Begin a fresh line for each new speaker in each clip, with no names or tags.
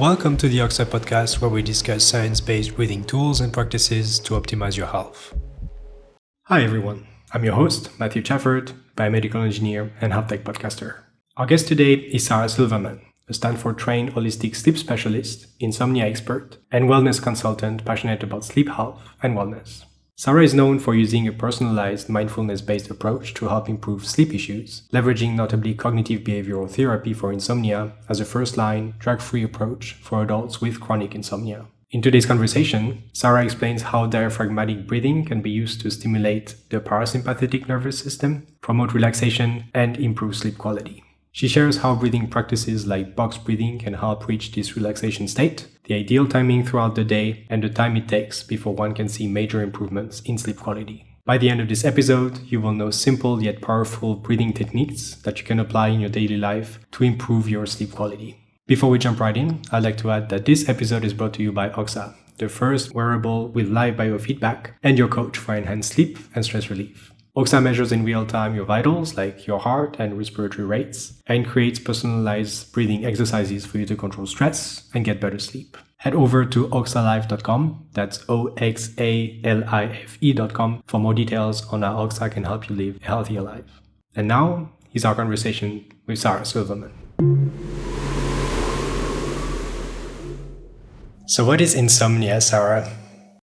Welcome to the Oxa podcast, where we discuss science-based breathing tools and practices to optimize your health. Hi everyone, I'm your host, Matthew Chafford, biomedical engineer and health tech podcaster. Our guest today is Sarah Silverman, a Stanford-trained holistic sleep specialist, insomnia expert, and wellness consultant passionate about sleep health and wellness. Sarah is known for using a personalized mindfulness-based approach to help improve sleep issues, leveraging notably cognitive behavioral therapy for insomnia as a first-line, drug-free approach for adults with chronic insomnia. In today's conversation, Sarah explains how diaphragmatic breathing can be used to stimulate the parasympathetic nervous system, promote relaxation, and improve sleep quality. She shares how breathing practices like box breathing can help reach this relaxation state, the ideal timing throughout the day, and the time it takes before one can see major improvements in sleep quality. By the end of this episode, you will know simple yet powerful breathing techniques that you can apply in your daily life to improve your sleep quality. Before we jump right in, I'd like to add that this episode is brought to you by Oxa, the first wearable with live biofeedback and your coach for enhanced sleep and stress relief. Oxa measures in real time your vitals, like your heart and respiratory rates, and creates personalized breathing exercises for you to control stress and get better sleep. Head over to oxalife.com, that's OXALIFE.com, for more details on how Oxa can help you live a healthier life. And now, here's our conversation with Sarah Silverman. So what is insomnia, Sarah?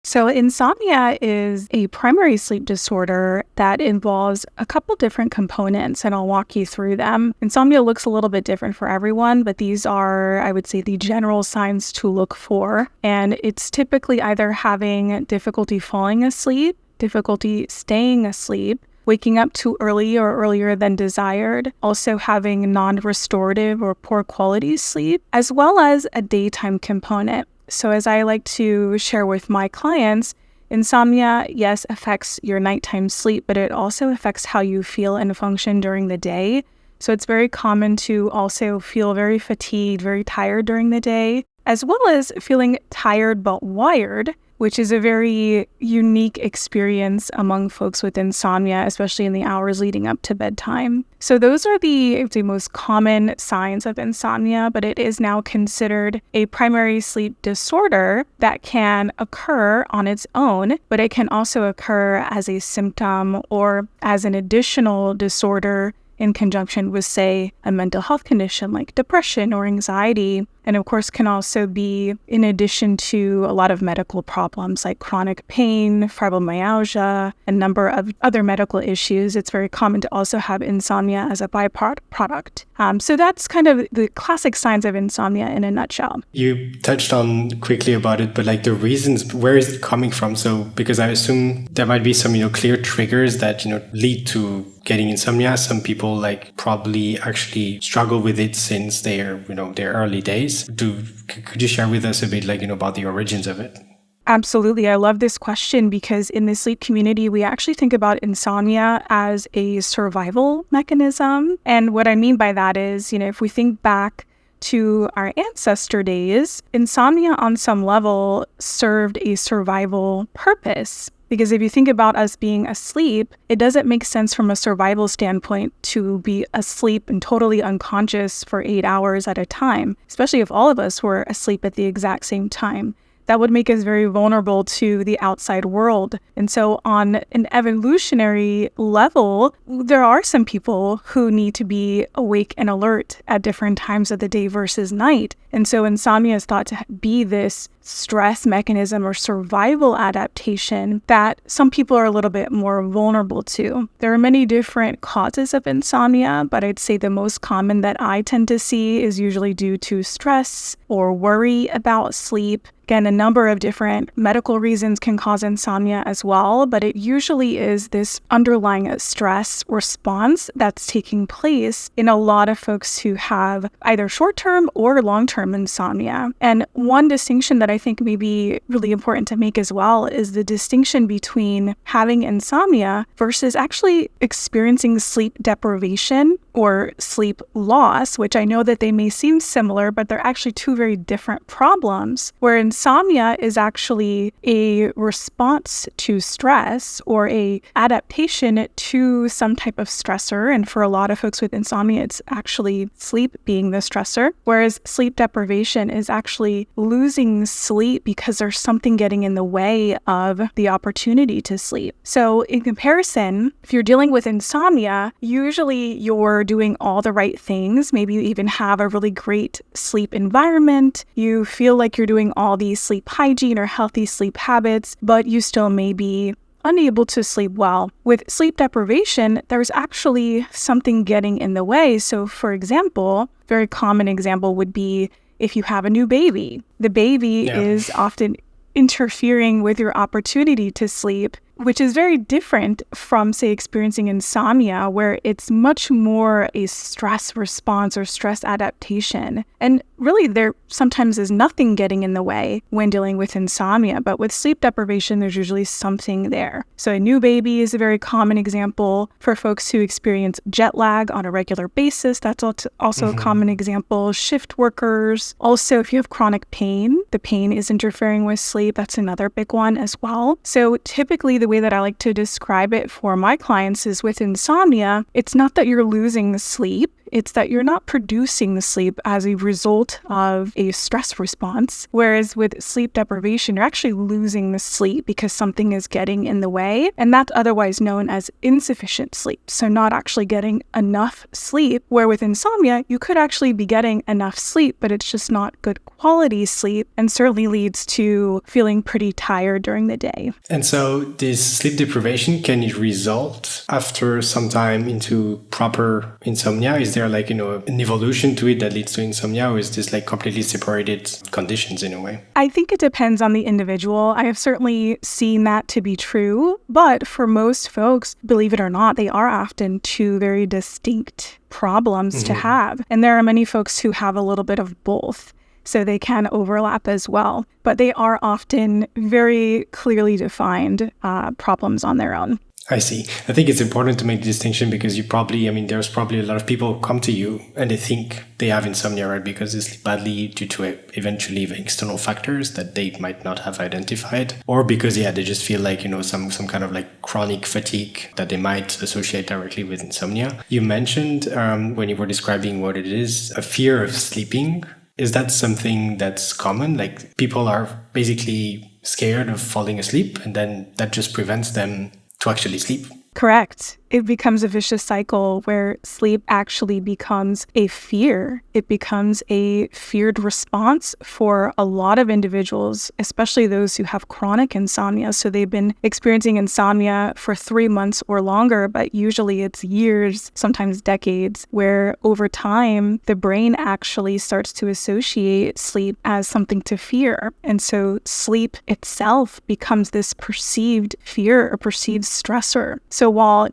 So insomnia is a primary sleep disorder that involves a couple different components, and I'll walk you through them. Insomnia looks a little bit different for everyone, but these are, I would say, the general signs to look for. And it's typically either having difficulty falling asleep, difficulty staying asleep, waking up too early or earlier than desired, also having non-restorative or poor quality sleep, as well as a daytime component. So as I like to share with my clients, insomnia, yes, affects your nighttime sleep, but it also affects how you feel and function during the day. So it's very common to also feel very fatigued, very tired during the day, as well as feeling tired but wired, which is a very unique experience among folks with insomnia, especially in the hours leading up to bedtime. So those are the most common signs of insomnia, but it is now considered a primary sleep disorder that can occur on its own, but it can also occur as a symptom or as an additional disorder in conjunction with, say, a mental health condition like depression or anxiety, and of course can also be in addition to a lot of medical problems like chronic pain, fibromyalgia, a number of other medical issues. It's very common to also have insomnia as a byproduct. So that's kind of the classic signs of insomnia in a nutshell.
You touched on quickly about it, but like the reasons, where is it coming from? So because I assume there might be some, clear triggers that, lead to getting insomnia. Some people probably actually struggle with it since their early days. Could you share with us a bit about the origins of it?
Absolutely. I love this question because in the sleep community, we actually think about insomnia as a survival mechanism. And what I mean by that is, if we think back to our ancestor days, insomnia on some level served a survival purpose. Because if you think about us being asleep, it doesn't make sense from a survival standpoint to be asleep and totally unconscious for 8 hours at a time, especially if all of us were asleep at the exact same time. That would make us very vulnerable to the outside world. And so on an evolutionary level, there are some people who need to be awake and alert at different times of the day versus night. And so insomnia is thought to be this stress mechanism or survival adaptation that some people are a little bit more vulnerable to. There are many different causes of insomnia, but I'd say the most common that I tend to see is usually due to stress or worry about sleep. Again, a number of different medical reasons can cause insomnia as well, but it usually is this underlying stress response that's taking place in a lot of folks who have either short-term or long-term insomnia. And one distinction that I think may be really important to make as well is the distinction between having insomnia versus actually experiencing sleep deprivation or sleep loss, which I know that they may seem similar, but they're actually two very different problems. Where insomnia is actually a response to stress or a adaptation to some type of stressor. And for a lot of folks with insomnia, it's actually sleep being the stressor, whereas sleep deprivation is actually losing sleep because there's something getting in the way of the opportunity to sleep. So in comparison, if you're dealing with insomnia, usually you're doing all the right things. Maybe you even have a really great sleep environment. You feel like you're doing all these sleep hygiene or healthy sleep habits, but you still may be unable to sleep well. With sleep deprivation, there's actually something getting in the way. So for example, very common example would be if you have a new baby. The baby is often interfering with your opportunity to sleep, which is very different from, say, experiencing insomnia, where it's much more a stress response or stress adaptation. And really, there sometimes is nothing getting in the way when dealing with insomnia, but with sleep deprivation, there's usually something there. So a new baby is a very common example. For folks who experience jet lag on a regular basis, that's also a common example. Shift workers. Also, if you have chronic pain, the pain is interfering with sleep. That's another big one as well. So typically, the way that I like to describe it for my clients is with insomnia, it's not that you're losing sleep. It's that you're not producing the sleep as a result of a stress response. Whereas with sleep deprivation, you're actually losing the sleep because something is getting in the way. And that's otherwise known as insufficient sleep. So not actually getting enough sleep. Where with insomnia, you could actually be getting enough sleep, but it's just not good quality sleep and certainly leads to feeling pretty tired during the day.
And so this sleep deprivation, can it result after some time into proper insomnia? Is there an evolution to it that leads to insomnia, or is this completely separated conditions in a way?
I think it depends on the individual. I have certainly seen that to be true, but for most folks, believe it or not, they are often two very distinct problems to have. And there are many folks who have a little bit of both. So they can overlap as well, but they are often very clearly defined problems on their own.
I see. I think it's important to make the distinction because there's probably a lot of people who come to you and they think they have insomnia, right? Because they sleep badly due to eventually external factors that they might not have identified, or because, they just feel some kind of chronic fatigue that they might associate directly with insomnia. You mentioned when you were describing what it is, a fear of sleeping. Is that something that's common? People are basically scared of falling asleep and then that just prevents them to actually sleep?
Correct. It becomes a vicious cycle where sleep actually becomes a fear. It becomes a feared response for a lot of individuals, especially those who have chronic insomnia. So they've been experiencing insomnia for 3 months or longer, but usually it's years, sometimes decades, where over time, the brain actually starts to associate sleep as something to fear. And so sleep itself becomes this perceived fear or perceived stressor. So while,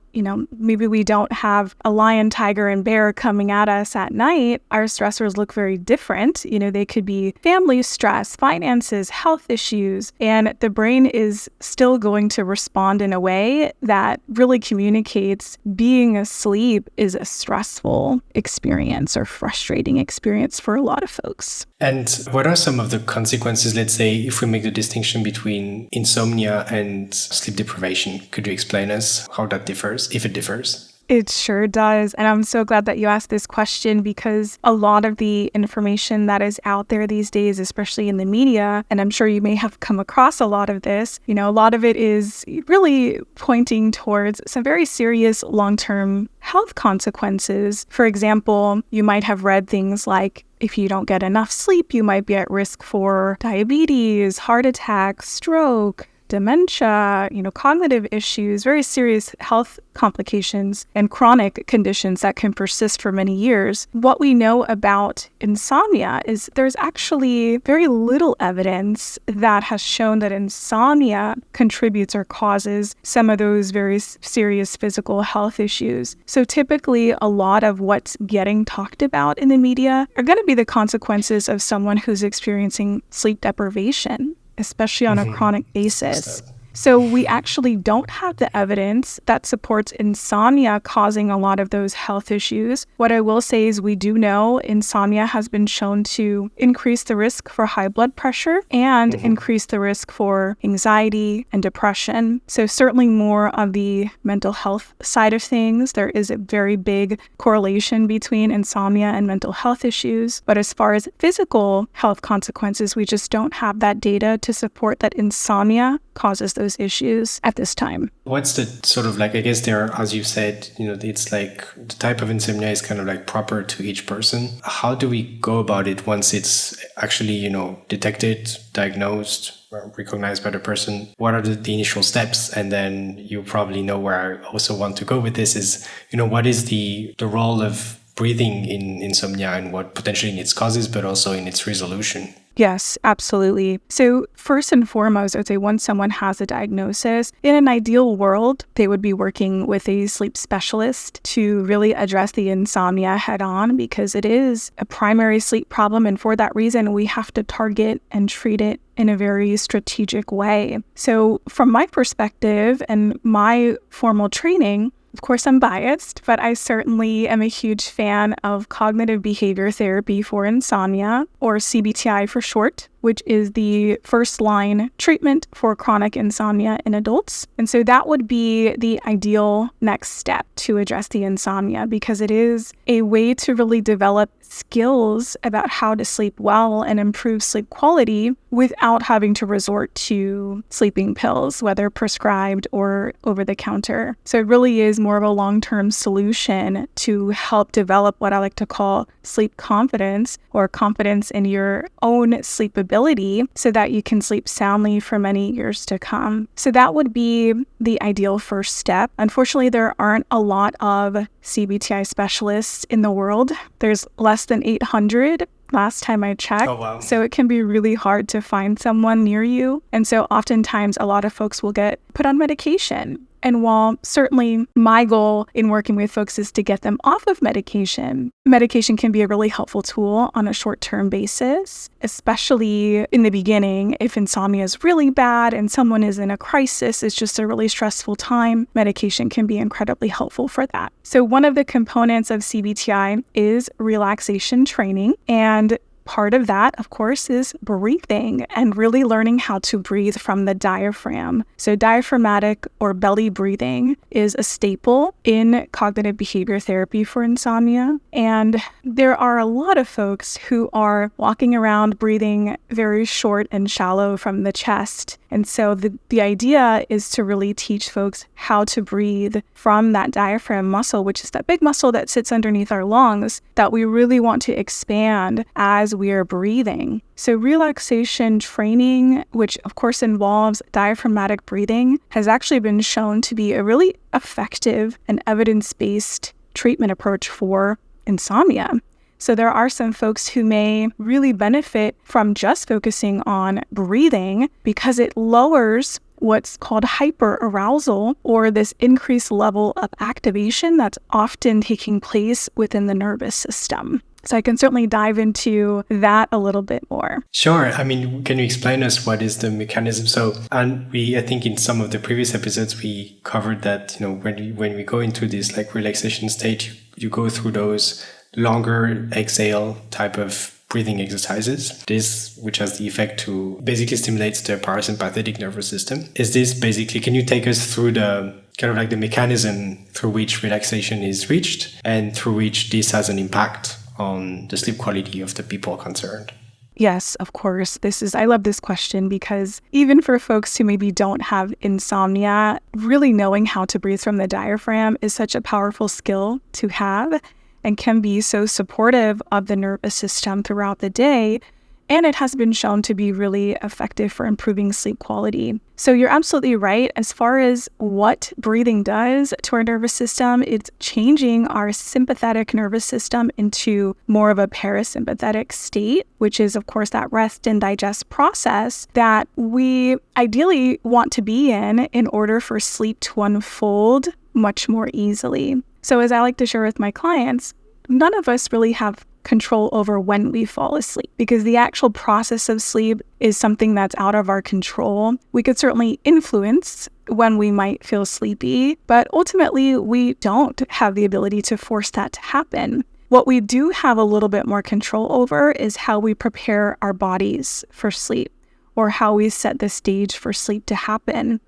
maybe we don't have a lion, tiger, and bear coming at us at night, our stressors look very different. They could be family stress, finances, health issues, and the brain is still going to respond in a way that really communicates being asleep is a stressful experience or frustrating experience for a lot of folks.
And what are some of the consequences, let's say, if we make the distinction between insomnia and sleep deprivation? Could you explain us how that differs, if it differs?
It sure does. And I'm so glad that you asked this question because a lot of the information that is out there these days, especially in the media, and I'm sure you may have come across a lot of this, a lot of it is really pointing towards some very serious long-term health consequences. For example, you might have read things like if you don't get enough sleep, you might be at risk for diabetes, heart attack, stroke, dementia, cognitive issues, very serious health complications and chronic conditions that can persist for many years. What we know about insomnia is there's actually very little evidence that has shown that insomnia contributes or causes some of those very serious physical health issues. So typically, a lot of what's getting talked about in the media are going to be the consequences of someone who's experiencing sleep deprivation, especially on a chronic basis. So we actually don't have the evidence that supports insomnia causing a lot of those health issues. What I will say is we do know insomnia has been shown to increase the risk for high blood pressure and increase the risk for anxiety and depression. So certainly more of the mental health side of things. There is a very big correlation between insomnia and mental health issues. But as far as physical health consequences, we just don't have that data to support that insomnia causes those issues at this time.
What's the sort of like, I guess there, as you said, it's like the type of insomnia is kind of like proper to each person. How do we go about it once it's actually, detected, diagnosed, or recognized by the person? What are the initial steps? And then you probably know where I also want to go with this is, what is the role of breathing in insomnia and what potentially in its causes, but also in its resolution?
Yes, absolutely. So first and foremost, I would say once someone has a diagnosis, in an ideal world, they would be working with a sleep specialist to really address the insomnia head on because it is a primary sleep problem. And for that reason, we have to target and treat it in a very strategic way. So from my perspective and my formal training, of course, I'm biased, but I certainly am a huge fan of cognitive behavior therapy for insomnia, or CBTI for short, which is the first line treatment for chronic insomnia in adults. And so that would be the ideal next step to address the insomnia because it is a way to really develop skills about how to sleep well and improve sleep quality without having to resort to sleeping pills, whether prescribed or over the counter. So it really is more of a long-term solution to help develop what I like to call sleep confidence or confidence in your own sleep ability so that you can sleep soundly for many years to come. So that would be the ideal first step. Unfortunately, there aren't a lot of CBTI specialists in the world. There's less than 800 last time I checked.
Oh, wow.
So it can be really hard to find someone near you. And so oftentimes a lot of folks will get put on medication. And while certainly my goal in working with folks is to get them off of medication, medication can be a really helpful tool on a short-term basis, especially in the beginning. If insomnia is really bad and someone is in a crisis, it's just a really stressful time, medication can be incredibly helpful for that. So one of the components of CBTI is relaxation training, and part of that, of course, is breathing and really learning how to breathe from the diaphragm. So diaphragmatic or belly breathing is a staple in cognitive behavior therapy for insomnia. And there are a lot of folks who are walking around breathing very short and shallow from the chest. And so the idea is to really teach folks how to breathe from that diaphragm muscle, which is that big muscle that sits underneath our lungs that we really want to expand as we are breathing. So relaxation training, which of course involves diaphragmatic breathing, has actually been shown to be a really effective and evidence-based treatment approach for insomnia. So there are some folks who may really benefit from just focusing on breathing because it lowers what's called hyperarousal, or this increased level of activation that's often taking place within the nervous system. So I can certainly dive into that a little bit more.
Sure. I mean, can you explain us what is the mechanism? So, and I think in some of the previous episodes, we covered that, when we go into this like relaxation state, you go through those longer exhale type of breathing exercises, which has the effect to basically stimulates the parasympathetic nervous system. Is this basically, can you take us through the kind of like the mechanism through which relaxation is reached and through which this has an impact on the sleep quality of the people concerned?
Yes, of course. I love this question because even for folks who maybe don't have insomnia, really knowing how to breathe from the diaphragm is such a powerful skill to have and can be so supportive of the nervous system throughout the day. And it has been shown to be really effective for improving sleep quality. So you're absolutely right. As far as what breathing does to our nervous system, it's changing our sympathetic nervous system into more of a parasympathetic state, which is, of course, that rest and digest process that we ideally want to be in order for sleep to unfold much more easily. So as I like to share with my clients, none of us really have control over when we fall asleep, because the actual process of sleep is something that's out of our control. We could certainly influence when we might feel sleepy, but ultimately we don't have the ability to force that to happen. What we do have a little bit more control over is how we prepare our bodies for sleep, or how we set the stage for sleep to happen.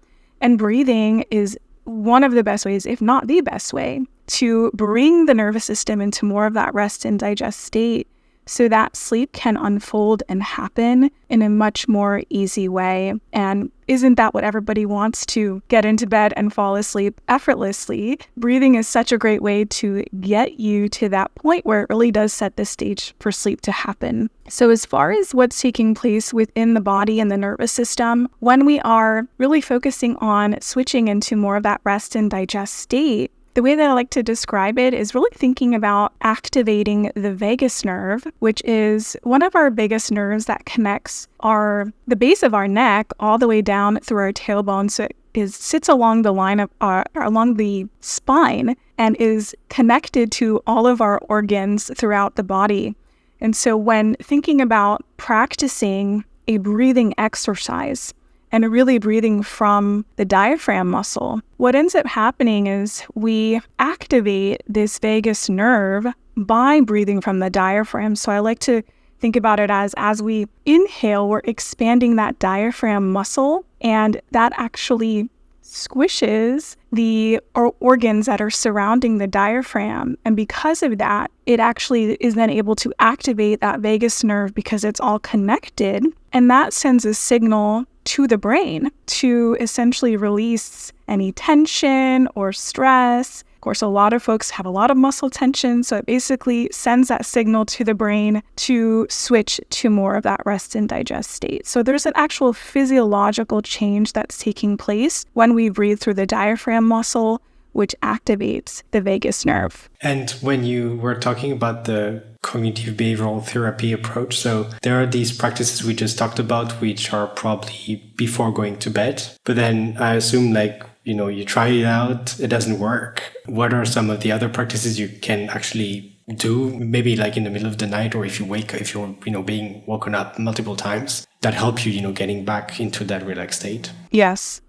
And breathing is one of the best ways, if not the best way, to bring the nervous system into more of that rest and digest state so that sleep can unfold and happen in a much more easy way. And isn't that what everybody wants, to get into bed and fall asleep effortlessly? Breathing is such a great way to get you to that point where it really does set the stage for sleep to happen. So as far as what's taking place within the body and the nervous system, when we are really focusing on switching into more of that rest and digest state, the way that I like to describe it is really thinking about activating the vagus nerve, which is one of our biggest nerves that connects the base of our neck all the way down through our tailbone. So it sits along the line of along the spine and is connected to all of our organs throughout the body. And so when thinking about practicing a breathing exercise, and really breathing from the diaphragm muscle, what ends up happening is we activate this vagus nerve by breathing from the diaphragm. So I like to think about it as we inhale, we're expanding that diaphragm muscle, and that actually squishes the organs that are surrounding the diaphragm. And because of that, it actually is then able to activate that vagus nerve because it's all connected. And that sends a signal to the brain to essentially release any tension or stress. Of course, a lot of folks have a lot of muscle tension, so it basically sends that signal to the brain to switch to more of that rest and digest state. So there's an actual physiological change that's taking place when we breathe through the diaphragm muscle, which activates the vagus nerve.
And when you were talking about the cognitive behavioral therapy approach, so there are these practices we just talked about, which are probably before going to bed. But then I assume you try it out, it doesn't work. What are some of the other practices you can actually do, maybe like in the middle of the night, or if you're being woken up multiple times, that help you, getting back into that relaxed state?
Yes.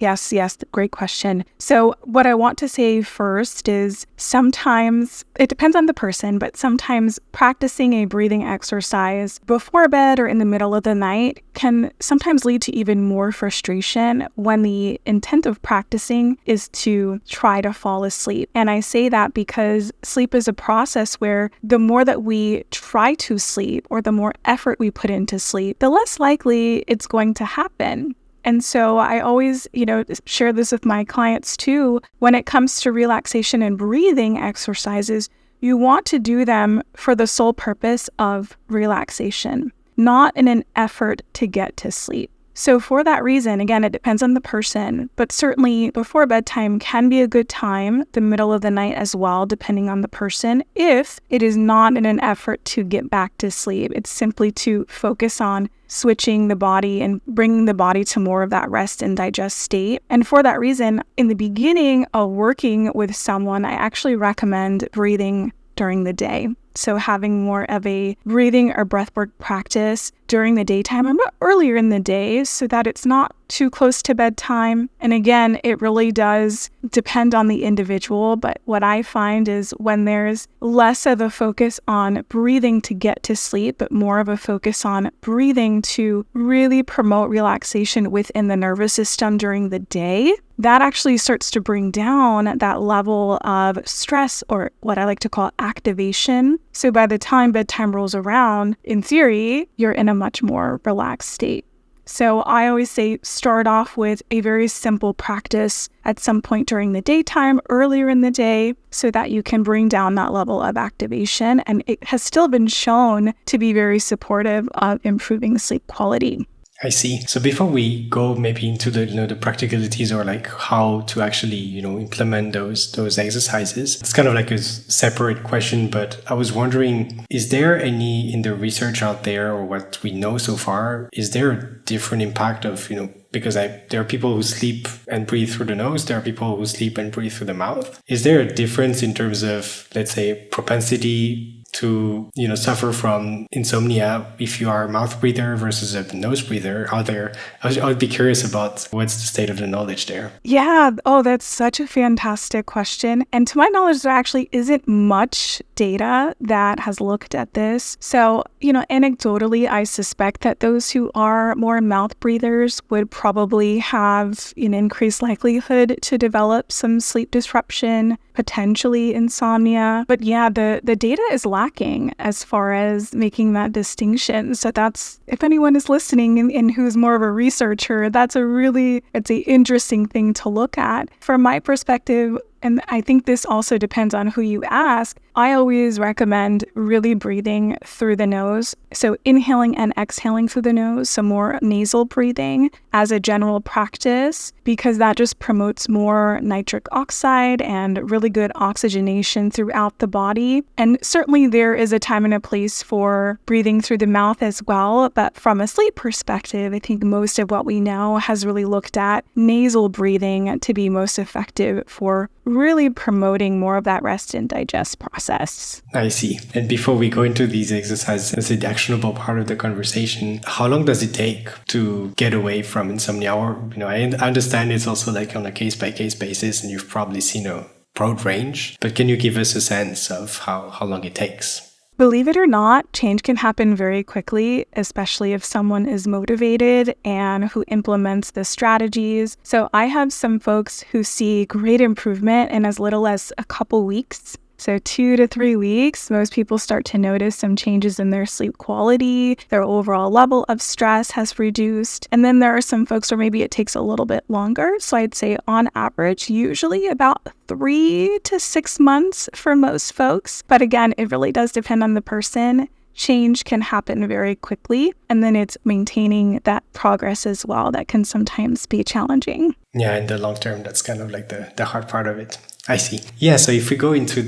Great question. So what I want to say first is sometimes it depends on the person, but sometimes practicing a breathing exercise before bed or in the middle of the night can sometimes lead to even more frustration when the intent of practicing is to try to fall asleep. And I say that because sleep is a process where the more that we try to sleep or the more effort we put into sleep, the less likely it's going to happen. And so I always, share this with my clients too. When it comes to relaxation and breathing exercises, you want to do them for the sole purpose of relaxation, not in an effort to get to sleep. So for that reason, again, it depends on the person, but certainly before bedtime can be a good time, the middle of the night as well, depending on the person, if it is not in an effort to get back to sleep. It's simply to focus on switching the body and bringing the body to more of that rest and digest state. And for that reason, in the beginning of working with someone, I actually recommend breathing during the day. So having more of a breathing or breathwork practice during the daytime or earlier in the day so that it's not too close to bedtime. And again, it really does depend on the individual. But what I find is when there's less of a focus on breathing to get to sleep, but more of a focus on breathing to really promote relaxation within the nervous system during the day, that actually starts to bring down that level of stress, or what I like to call activation. So by the time bedtime rolls around, in theory, you're in a much more relaxed state. So I always say start off with a very simple practice at some point during the daytime, earlier in the day, so that you can bring down that level of activation. And it has still been shown to be very supportive of improving sleep quality.
I see. So before we go maybe into the practicalities or like how to actually, implement those exercises, it's kind of like a separate question, but I was wondering, is there any in the research out there, or what we know so far, is there a different impact of, because there are people who sleep and breathe through the nose, there are people who sleep and breathe through the mouth. Is there a difference in terms of, let's say, propensity to, suffer from insomnia if you are a mouth breather versus a nose breather? I would be curious about what's the state of the knowledge there.
Yeah. Oh, that's such a fantastic question. And to my knowledge, there actually isn't much data that has looked at this. So, anecdotally, I suspect that those who are more mouth breathers would probably have an increased likelihood to develop some sleep disruption, potentially insomnia. But yeah, the data is lacking as far as making that distinction. So that's, if anyone is listening and who's more of a researcher, it's an interesting thing to look at. From my perspective, and I think this also depends on who you ask, I always recommend really breathing through the nose. So inhaling and exhaling through the nose, so more nasal breathing as a general practice, because that just promotes more nitric oxide and really good oxygenation throughout the body. And certainly there is a time and a place for breathing through the mouth as well. But from a sleep perspective, I think most of what we know has really looked at nasal breathing to be most effective for really promoting more of that rest and digest process.
I see. And before we go into these exercises as the actionable part of the conversation, how long does it take to get away from insomnia? Or, I understand it's also like on a case-by-case basis, and you've probably seen a broad range, but can you give us a sense of how long it takes?
Believe it or not, change can happen very quickly, especially if someone is motivated and who implements the strategies. So I have some folks who see great improvement in as little as a couple weeks. So 2 to 3 weeks, most people start to notice some changes in their sleep quality, their overall level of stress has reduced. And then there are some folks where maybe it takes a little bit longer. So I'd say on average, usually about 3 to 6 months for most folks. But again, it really does depend on the person. Change can happen very quickly. And then it's maintaining that progress as well that can sometimes be challenging.
Yeah, in the long term, that's kind of like the hard part of it. I see. Yeah, so if we go into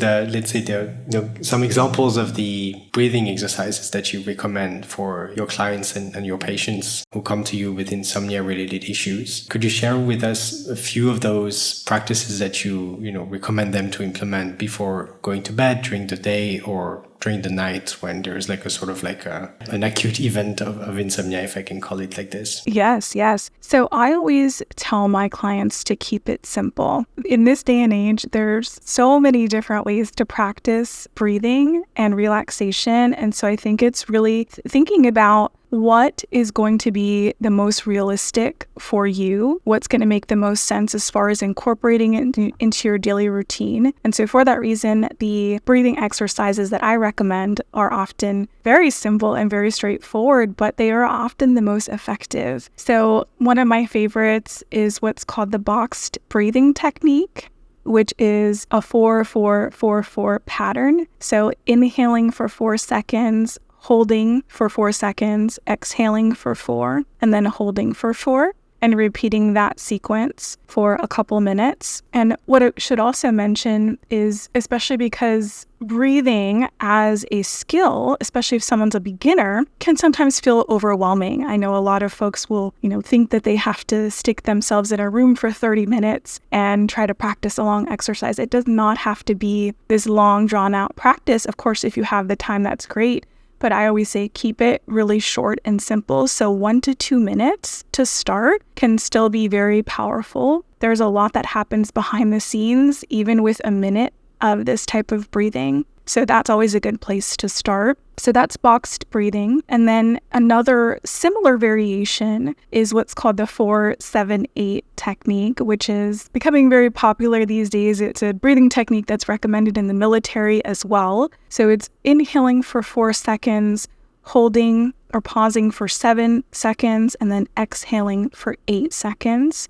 some examples of the breathing exercises that you recommend for your clients and your patients who come to you with insomnia-related issues, could you share with us a few of those practices that you recommend them to implement before going to bed, during the day, or during the night when there's an acute event of insomnia, if I can call it like this?
Yes. So I always tell my clients to keep it simple. In this day and age, there's so many different ways to practice breathing and relaxation. And so I think it's really thinking about what is going to be the most realistic for you, what's going to make the most sense as far as incorporating it into your daily routine. And so for that reason, the breathing exercises that I recommend are often very simple and very straightforward, but they are often the most effective. So one of my favorites is what's called the boxed breathing technique, which is a 4-4-4-4 pattern. So inhaling for 4 seconds, holding for 4 seconds, exhaling for 4, and then holding for 4, and repeating that sequence for a couple minutes. And what I should also mention is, especially because breathing as a skill, especially if someone's a beginner, can sometimes feel overwhelming. I know a lot of folks will, think that they have to stick themselves in a room for 30 minutes and try to practice a long exercise. It does not have to be this long, drawn-out practice. Of course, if you have the time, that's great. But I always say keep it really short and simple. So 1 to 2 minutes to start can still be very powerful. There's a lot that happens behind the scenes, even with a minute of this type of breathing. So that's always a good place to start. So that's boxed breathing. And then another similar variation is what's called the 4-7-8 technique, which is becoming very popular these days. It's a breathing technique that's recommended in the military as well. So it's inhaling for 4 seconds, holding or pausing for 7 seconds, and then exhaling for 8 seconds.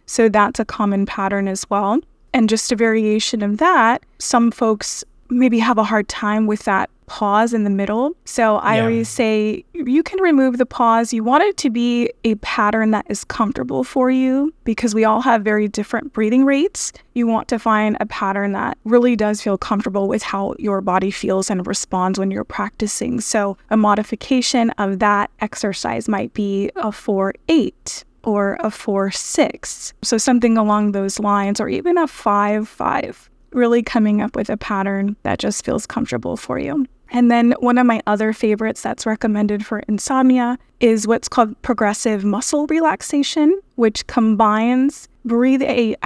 So that's a common pattern as well. And just a variation of that, some folks maybe have a hard time with that pause in the middle. So I always say you can remove the pause. You want it to be a pattern that is comfortable for you because we all have very different breathing rates. You want to find a pattern that really does feel comfortable with how your body feels and responds when you're practicing. So a modification of that exercise might be a 4-8. Or a 4-6. So something along those lines, or even a 5-5, really coming up with a pattern that just feels comfortable for you. And then one of my other favorites that's recommended for insomnia is what's called progressive muscle relaxation, which combines breathing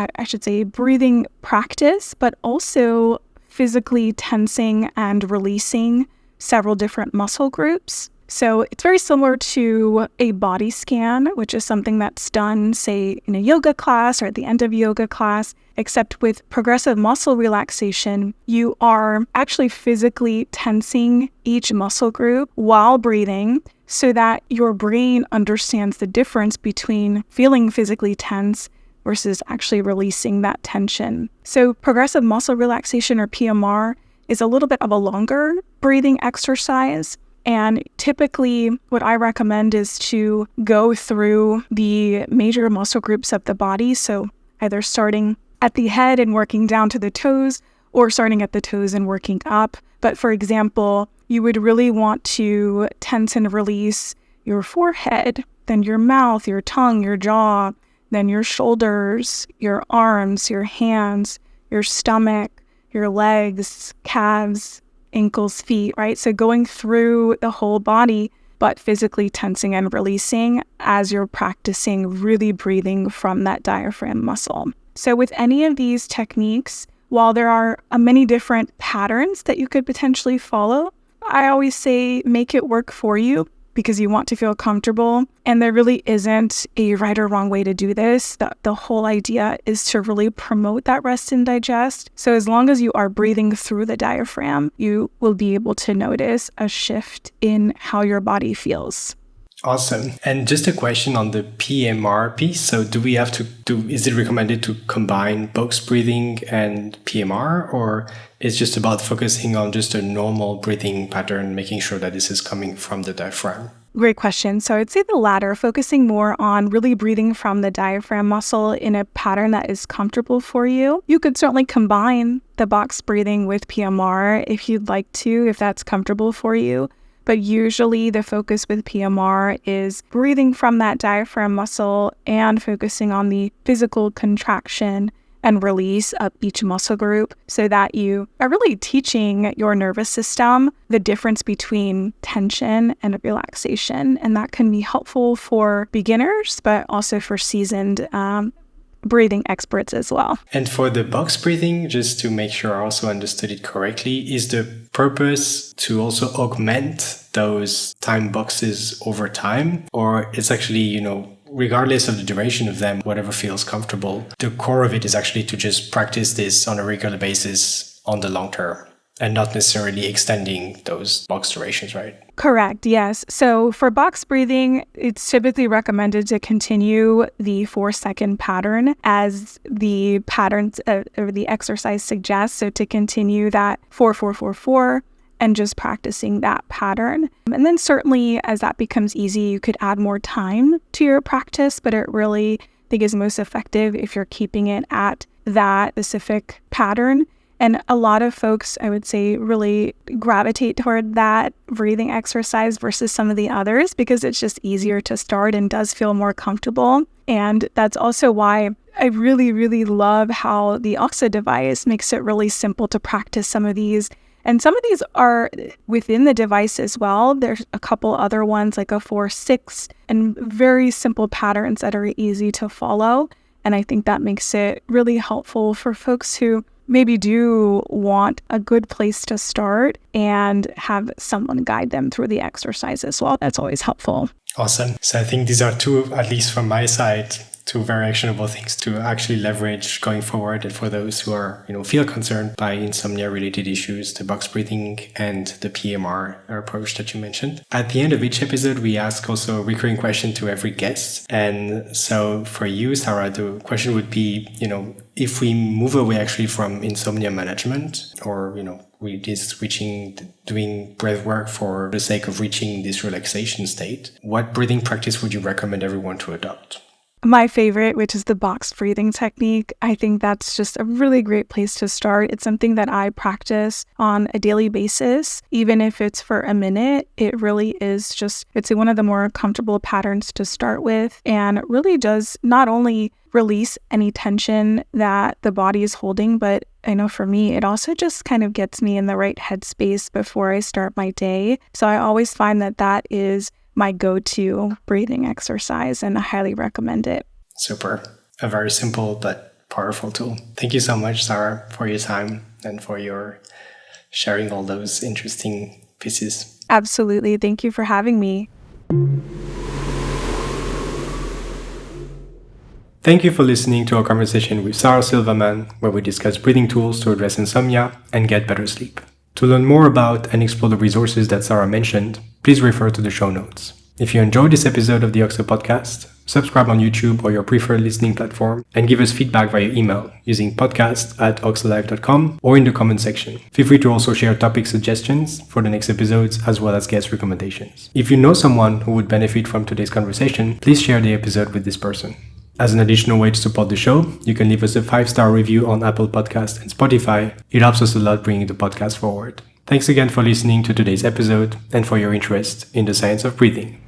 practice, but also physically tensing and releasing several different muscle groups. So it's very similar to a body scan, which is something that's done, say, in a yoga class or at the end of yoga class, except with progressive muscle relaxation, you are actually physically tensing each muscle group while breathing so that your brain understands the difference between feeling physically tense versus actually releasing that tension. So progressive muscle relaxation, or PMR, is a little bit of a longer breathing exercise. And typically what I recommend is to go through the major muscle groups of the body. So either starting at the head and working down to the toes, or starting at the toes and working up. But for example, you would really want to tense and release your forehead, then your mouth, your tongue, your jaw, then your shoulders, your arms, your hands, your stomach, your legs, calves, ankles, feet, right? So going through the whole body, but physically tensing and releasing as you're practicing really breathing from that diaphragm muscle. So with any of these techniques, while there are many different patterns that you could potentially follow, I always say make it work for you because you want to feel comfortable. And there really isn't a right or wrong way to do this. The whole idea is to really promote that rest and digest. So as long as you are breathing through the diaphragm, you will be able to notice a shift in how your body feels.
Awesome. And just a question on the PMR piece. So is it recommended to combine box breathing and PMR, or it's just about focusing on just a normal breathing pattern, making sure that this is coming from the diaphragm?
Great question. So I'd say the latter, focusing more on really breathing from the diaphragm muscle in a pattern that is comfortable for you. You could certainly combine the box breathing with PMR if you'd like to, if that's comfortable for you. But usually the focus with PMR is breathing from that diaphragm muscle and focusing on the physical contraction and release of each muscle group so that you are really teaching your nervous system the difference between tension and relaxation. And that can be helpful for beginners, but also for seasoned breathing experts as well.
And for the box breathing, just to make sure I also understood it correctly, is the purpose to also augment those time boxes over time? Or it's actually, regardless of the duration of them, whatever feels comfortable, the core of it is actually to just practice this on a regular basis on the long term and not necessarily extending those box durations, right?
Correct, yes. So for box breathing, it's typically recommended to continue the 4-second pattern as the patterns or the exercise suggests. So to continue that 4-4-4-4 and just practicing that pattern. And then certainly as that becomes easy, you could add more time to your practice, but it really, I think, is most effective if you're keeping it at that specific pattern. And a lot of folks, I would say, really gravitate toward that breathing exercise versus some of the others because it's just easier to start and does feel more comfortable. And that's also why I really, really love how the OXA device makes it really simple to practice some of these. And some of these are within the device as well. There's a couple other ones like a 4-6 and very simple patterns that are easy to follow. And I think that makes it really helpful for folks who maybe do want a good place to start and have someone guide them through the exercise as well. That's always helpful.
Awesome. So I think these are two, at least from my side, two very actionable things to actually leverage going forward. And for those who are, feel concerned by insomnia related issues, the box breathing and the PMR approach that you mentioned. At the end of each episode, we ask also a recurring question to every guest. And so for you, Sarah, the question would be, if we move away actually from insomnia management or, we just doing breath work for the sake of reaching this relaxation state, what breathing practice would you recommend everyone to adopt?
My favorite, which is the box breathing technique. I think that's just a really great place to start. It's something that I practice on a daily basis. Even if it's for a minute, it really is it's one of the more comfortable patterns to start with and really does not only release any tension that the body is holding. But I know for me, it also just kind of gets me in the right headspace before I start my day. So I always find that that is my go-to breathing exercise, and I highly recommend it.
Super. A very simple but powerful tool. Thank you so much, Sarah, for your time and for your sharing all those interesting pieces.
Absolutely. Thank you for having me.
Thank you for listening to our conversation with Sarah Silverman, where we discuss breathing tools to address insomnia and get better sleep. To learn more about and explore the resources that Sarah mentioned, please refer to the show notes. If you enjoyed this episode of the Oxo Podcast, subscribe on YouTube or your preferred listening platform and give us feedback via email using podcast@oxolive.com or in the comment section. Feel free to also share topic suggestions for the next episodes as well as guest recommendations. If you know someone who would benefit from today's conversation, please share the episode with this person. As an additional way to support the show, you can leave us a 5-star review on Apple Podcasts and Spotify. It helps us a lot bringing the podcast forward. Thanks again for listening to today's episode and for your interest in the science of breathing.